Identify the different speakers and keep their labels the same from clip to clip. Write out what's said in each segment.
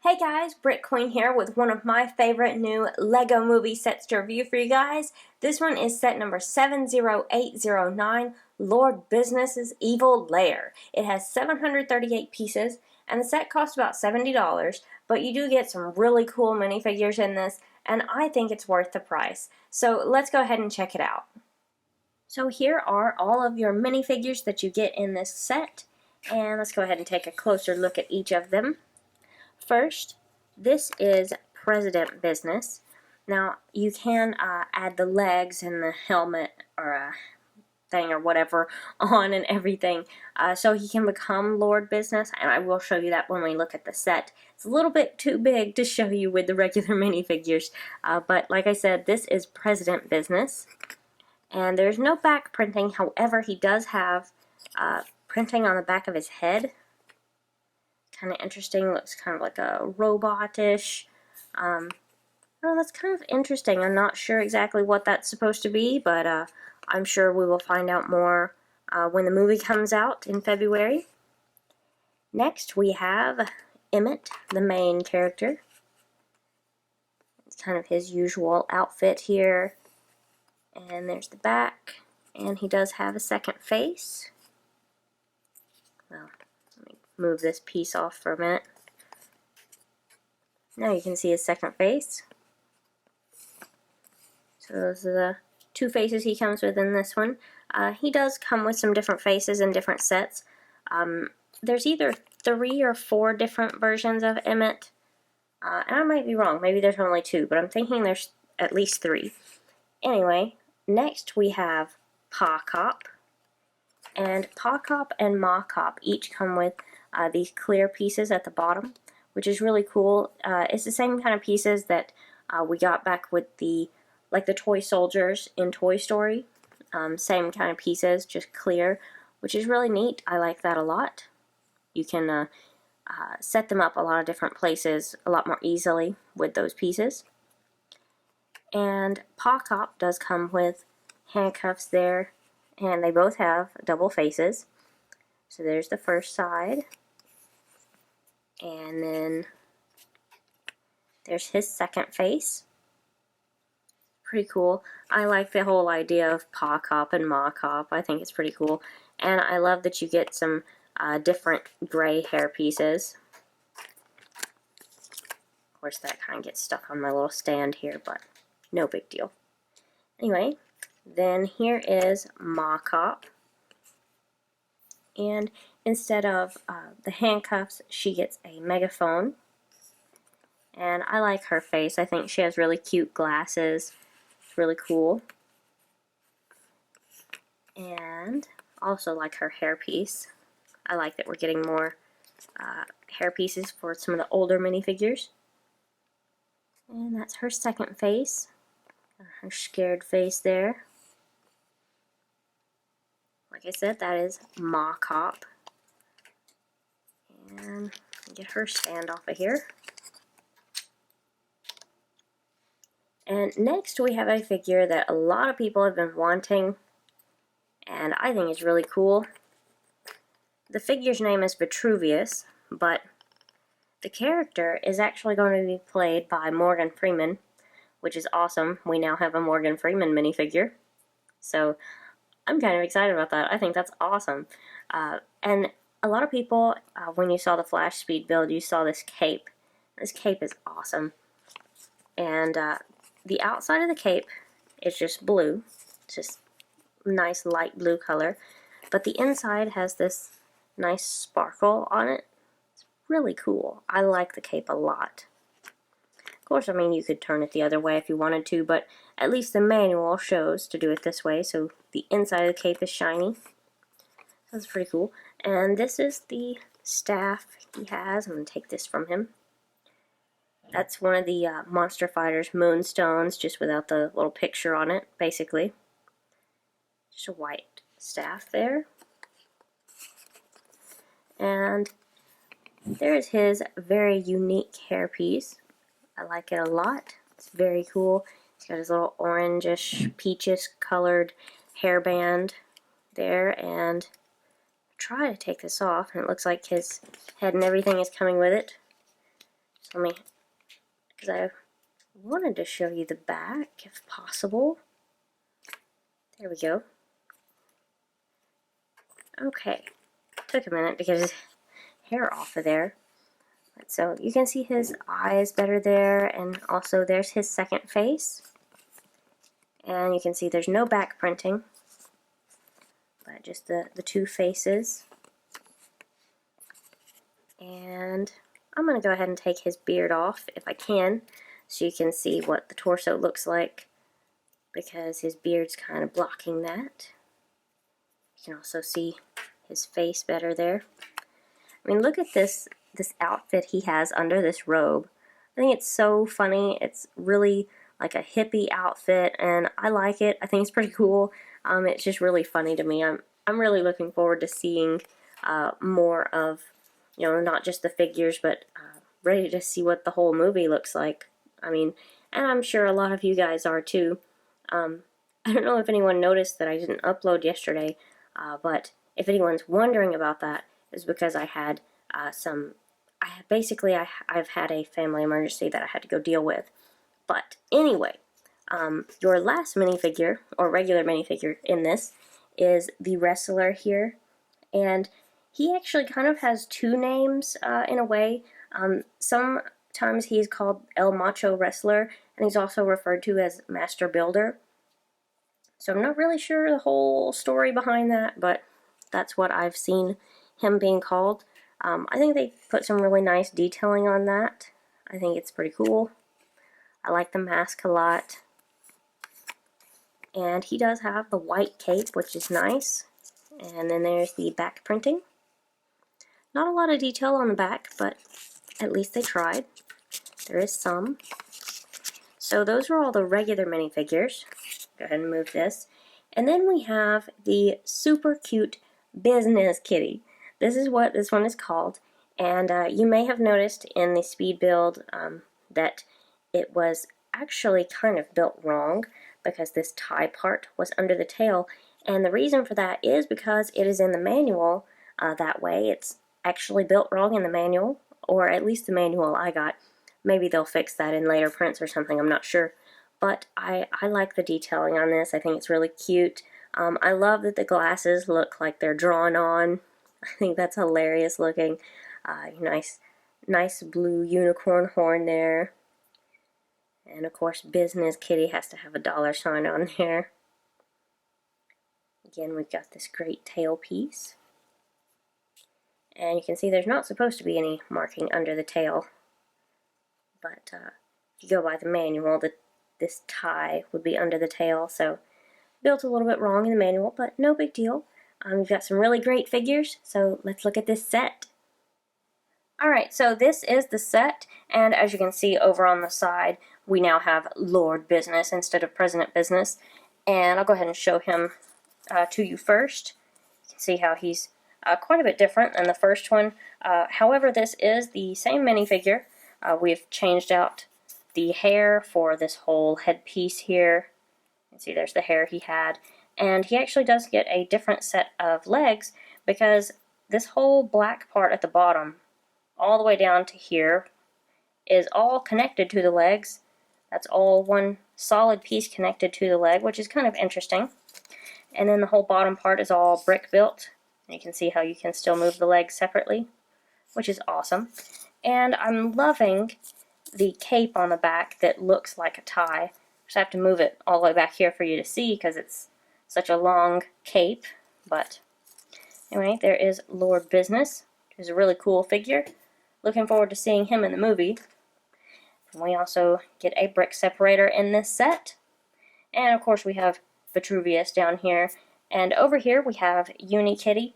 Speaker 1: Hey guys, BrickQueen here with one of my favorite new LEGO movie sets to review for you guys. This one is set number 70809, Lord Business Evil Lair. It has 738 pieces, and the set costs about $70, but you do get some really cool minifigures in this, and I think it's worth the price. So let's go ahead and check it out. So here are all of your minifigures that you get in this set, and let's go ahead and take a closer look at each of them. First, this is President Business. Now, you can add the legs and the helmet or thing or whatever on and everything, so he can become Lord Business, and I will show you that when we look at the set. It's a little bit too big to show you with the regular minifigures, but like I said, this is President Business, and there's no back printing. However, he does have printing on the back of his head. Kind of interesting, looks kind of like a robot-ish. Oh, that's kind of interesting. I'm not sure exactly what that's supposed to be, but I'm sure we will find out more when the movie comes out in February. Next, we have Emmet, the main character. It's kind of his usual outfit here. And there's the back, and he does have a second face. Well, move this piece off for a minute. Now you can see his second face. So those are the two faces he comes with in this one. He does come with some different faces in different sets. There's either 3 or 4 different versions of Emmet. And I might be wrong. Maybe there's only 2, but I'm thinking there's at least 3. Anyway, next we have Pa Cop. And Pa Cop and Ma Cop each come with these clear pieces at the bottom, which is really cool. It's the same kind of pieces that we got back with the toy soldiers in Toy Story. Same kind of pieces, just clear, which is really neat. I like that a lot. You can set them up a lot of different places a lot more easily with those pieces. And Pa Cop does come with handcuffs there, and they both have double faces. So there's the first side. And then there's his second face. Pretty cool. I like the whole idea of Pa Cop and Ma Cop. I think it's pretty cool. And I love that you get some different gray hair pieces. Of course, that kind of gets stuck on my little stand here, but no big deal. Anyway, then here is Ma Cop. And instead of the handcuffs, she gets a megaphone. And I like her face. I think she has really cute glasses. It's really cool. And also like her hairpiece. I like that we're getting more hair pieces for some of the older minifigures. And that's her second face. Her scared face there. Like I said, that is Ma Cop. And get her stand off of here. And next we have a figure that a lot of people have been wanting, and I think is really cool. The figure's name is Vitruvius, but the character is actually going to be played by Morgan Freeman, which is awesome. We now have a Morgan Freeman minifigure. So I'm kind of excited about that. I think that's awesome. And a lot of people, when you saw the Flash Speed build, you saw this cape. This cape is awesome. And the outside of the cape is just blue. It's just nice light blue color. But the inside has this nice sparkle on it. It's really cool. I like the cape a lot. Of course, I mean, you could turn it the other way if you wanted to, but at least the manual shows to do it this way, so the inside of the cape is shiny. That's pretty cool. And this is the staff he has. I'm going to take this from him. That's one of the Monster Fighters moonstones, just without the little picture on it, basically. Just a white staff there. And there's his very unique hairpiece. I like it a lot. It's very cool. He's got his little orangish, peachish colored hairband there, and try to take this off, and it looks like his head and everything is coming with it. Let me, because I wanted to show you the back, if possible. There we go. Okay, took a minute to get his hair off of there. So you can see his eyes better there, and also there's his second face. And you can see there's no back printing, but just the two faces. And I'm going to go ahead and take his beard off if I can, so you can see what the torso looks like, because his beard's kind of blocking that. You can also see his face better there. I mean, look at this outfit he has under this robe. I think it's so funny. It's really like a hippie outfit, and I like it. I think it's pretty cool. It's just really funny to me. I'm really looking forward to seeing more of, you know, not just the figures, but ready to see what the whole movie looks like. I mean, and I'm sure a lot of you guys are too. I don't know if anyone noticed that I didn't upload yesterday, but if anyone's wondering about that, it's because I had I've had a family emergency that I had to go deal with. But anyway, your last minifigure, or regular minifigure in this, is the wrestler here. And he actually kind of has two names in a way. Sometimes he's called El Macho Wrestler, and he's also referred to as Master Builder. So I'm not really sure the whole story behind that, but that's what I've seen him being called. I think they put some really nice detailing on that. I think it's pretty cool. I like the mask a lot. And he does have the white cape, which is nice. And then there's the back printing. Not a lot of detail on the back, but at least they tried. There is some. So those are all the regular minifigures. Go ahead and move this. And then we have the super cute Biznis Kitty. This is what this one is called. And you may have noticed in the speed build that it was actually kind of built wrong, because this tie part was under the tail. And the reason for that is because it is in the manual that way. It's actually built wrong in the manual, or at least the manual I got. Maybe they'll fix that in later prints or something, I'm not sure. But I like the detailing on this. I think it's really cute. I love that the glasses look like they're drawn on. I think that's hilarious looking. Nice blue unicorn horn there. And of course, Biznis Kitty has to have a $sign on there. Again, we've got this great tail piece. And you can see there's not supposed to be any marking under the tail. But if you go by the manual, this tie would be under the tail. So built a little bit wrong in the manual, but no big deal. We've got some really great figures, so let's look at this set. Alright, so this is the set, and as you can see over on the side, we now have Lord Business instead of President Business. And I'll go ahead and show him to you first. You can see how he's quite a bit different than the first one. However, this is the same minifigure. We've changed out the hair for this whole headpiece here. You can see there's the hair he had. And he actually does get a different set of legs, because this whole black part at the bottom, all the way down to here, is all connected to the legs. That's all one solid piece connected to the leg, which is kind of interesting. And then the whole bottom part is all brick built. You can see how you can still move the legs separately, which is awesome. And I'm loving the cape on the back that looks like a tie. Just have to move it all the way back here for you to see, because it's such a long cape. But anyway, there is Lord Business, who's a really cool figure. Looking forward to seeing him in the movie. And we also get a brick separator in this set. And of course we have Vitruvius down here. And over here we have Uni-Kitty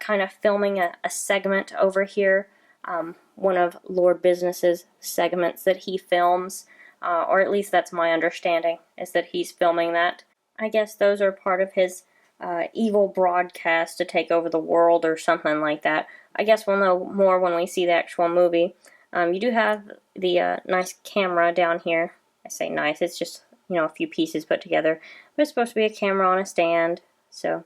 Speaker 1: kind of filming a segment over here. One of Lord Business's segments that he films. Or at least that's my understanding, is that he's filming that. I guess those are part of his evil broadcast to take over the world or something like that. I guess we'll know more when we see the actual movie. You do have the nice camera down here. I say nice, it's just, you know, a few pieces put together. But it's supposed to be a camera on a stand. So,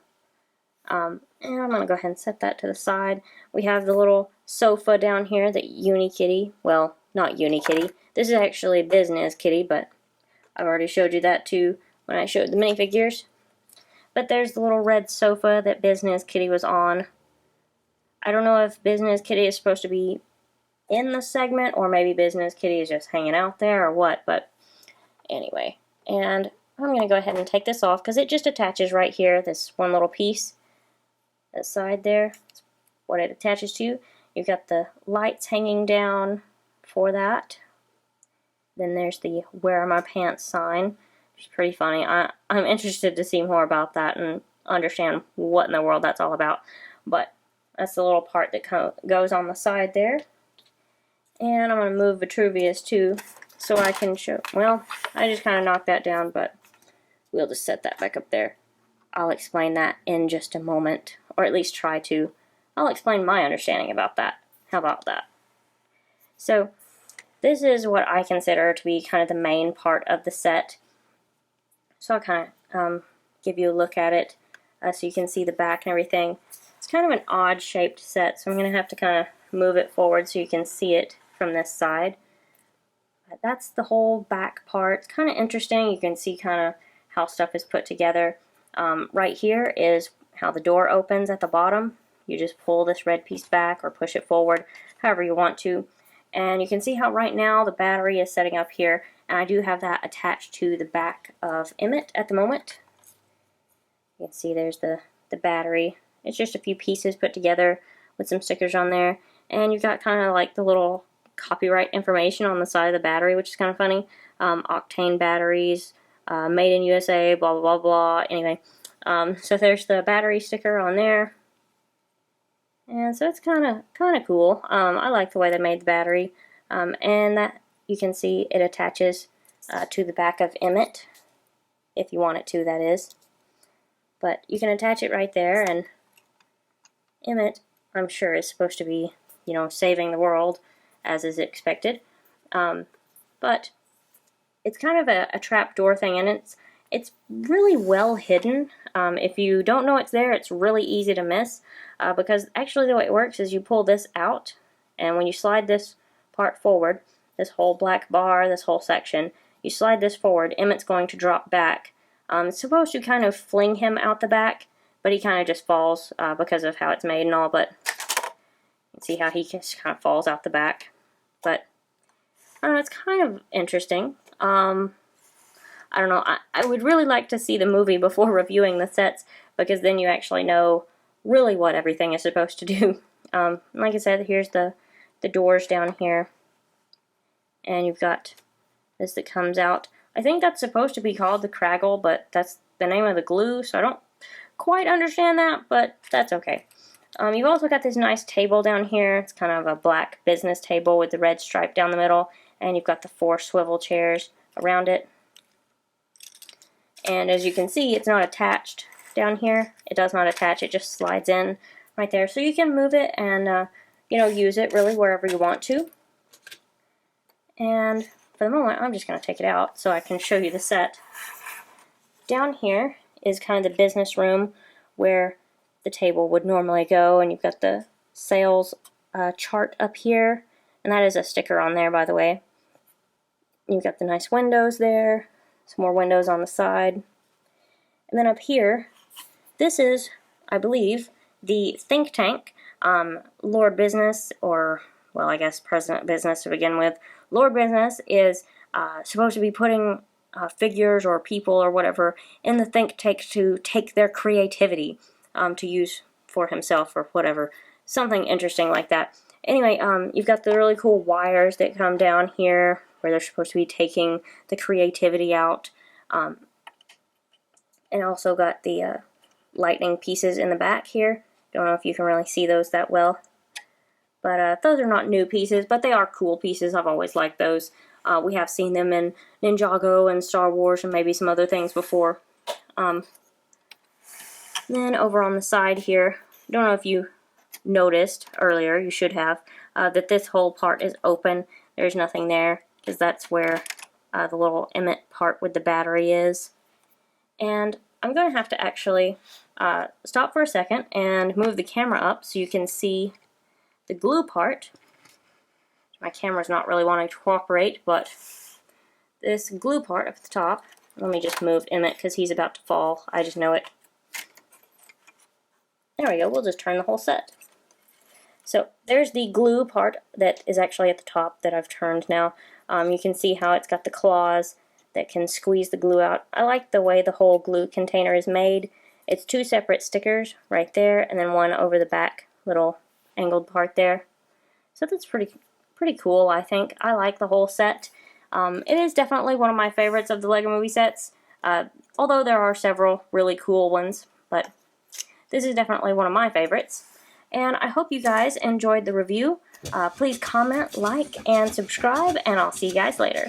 Speaker 1: and I'm going to go ahead and set that to the side. We have the little sofa down here that Uni-Kitty, well, not Uni-Kitty. This is actually Biznis Kitty, but I've already showed you that too when I showed the minifigures. But there's the little red sofa that Biznis Kitty was on. I don't know if Biznis Kitty is supposed to be in the segment, or maybe Biznis Kitty is just hanging out there or what, but anyway. And I'm going to go ahead and take this off because it just attaches right here, this one little piece. That side there, that's what it attaches to. You've got the lights hanging down for that. Then there's the "Where are my pants" sign, which is pretty funny. I'm interested to see more about that and understand what in the world that's all about. But that's the little part that goes on the side there. And I'm going to move Vitruvius too, so I can show, well, I just kind of knocked that down, but we'll just set that back up there. I'll explain that in just a moment, or at least try to. I'll explain my understanding about that. How about that? So, this is what I consider to be kind of the main part of the set. So I'll kind of give you a look at it so you can see the back and everything. It's kind of an odd shaped set, so I'm going to have to kind of move it forward so you can see it from this side. That's the whole back part. It's kind of interesting. You can see kind of how stuff is put together. Right here is how the door opens at the bottom. You just pull this red piece back or push it forward, however you want to. And you can see how right now the battery is setting up here, and I do have that attached to the back of Emmet at the moment. You can see there's the battery. It's just a few pieces put together with some stickers on there, and you've got kind of like the little copyright information on the side of the battery, which is kind of funny. Octane batteries, made in USA, blah blah blah blah. Anyway, so there's the battery sticker on there. And so it's kind of cool. I like the way they made the battery, and that you can see it attaches to the back of Emmet, if you want it to, that is. But you can attach it right there, and Emmet, I'm sure, is supposed to be, you know, saving the world, as is expected. But it's kind of a trapdoor thing, and it's really well hidden. If you don't know it's there, it's really easy to miss, because actually the way it works is you pull this out, and when you slide this part forward, this whole black bar, this whole section, you slide this forward, Emmet's going to drop back. It's supposed to kind of fling him out the back, but he kind of just falls because of how it's made and all, but you can see how he just kind of falls out the back. But I don't know, it's kind of interesting. I don't know, I would really like to see the movie before reviewing the sets, because then you actually know really what everything is supposed to do. Like I said, here's the doors down here, and you've got this that comes out. I think that's supposed to be called the Craggle, but that's the name of the glue, so I don't quite understand that, but that's okay. You've also got this nice table down here. It's kind of a black business table with the red stripe down the middle, and you've got the 4 swivel chairs around it. And as you can see, it's not attached down here. It does not attach, it just slides in right there. So you can move it and, you know, use it really wherever you want to. And for the moment, I'm just going to take it out so I can show you the set. Down here is kind of the business room where the table would normally go, and you've got the sales chart up here, and that is a sticker on there, by the way. You've got the nice windows there, some more windows on the side. And then up here, this is, I believe, the think tank. Lord Business, or, well, I guess President Business to begin with. Lord Business is supposed to be putting figures or people or whatever in the think tank to take their creativity to use for himself or whatever. Something interesting like that. Anyway, you've got the really cool wires that come down here where they're supposed to be taking the creativity out. And also got the lightning pieces in the back here. Don't know if you can really see those that well. But those are not new pieces, but they are cool pieces. I've always liked those. We have seen them in Ninjago and Star Wars and maybe some other things before. Then over on the side here, don't know if you noticed earlier, you should have, that this whole part is open. There's nothing there, because that's where the little Emmet part with the battery is. And I'm going to have to actually stop for a second and move the camera up so you can see the glue part. My camera's not really wanting to cooperate, but this glue part up at the top, let me just move Emmet because he's about to fall. I just know it. There we go, we'll just turn the whole set. So there's the glue part that is actually at the top that I've turned now. You can see how it's got the claws that can squeeze the glue out. I like the way the whole glue container is made. It's two separate stickers right there, and then one over the back little angled part there. So that's pretty cool, I think. I like the whole set. It is definitely one of my favorites of the LEGO Movie sets, although there are several really cool ones, but this is definitely one of my favorites. And I hope you guys enjoyed the review. Please comment, like, and subscribe, and I'll see you guys later.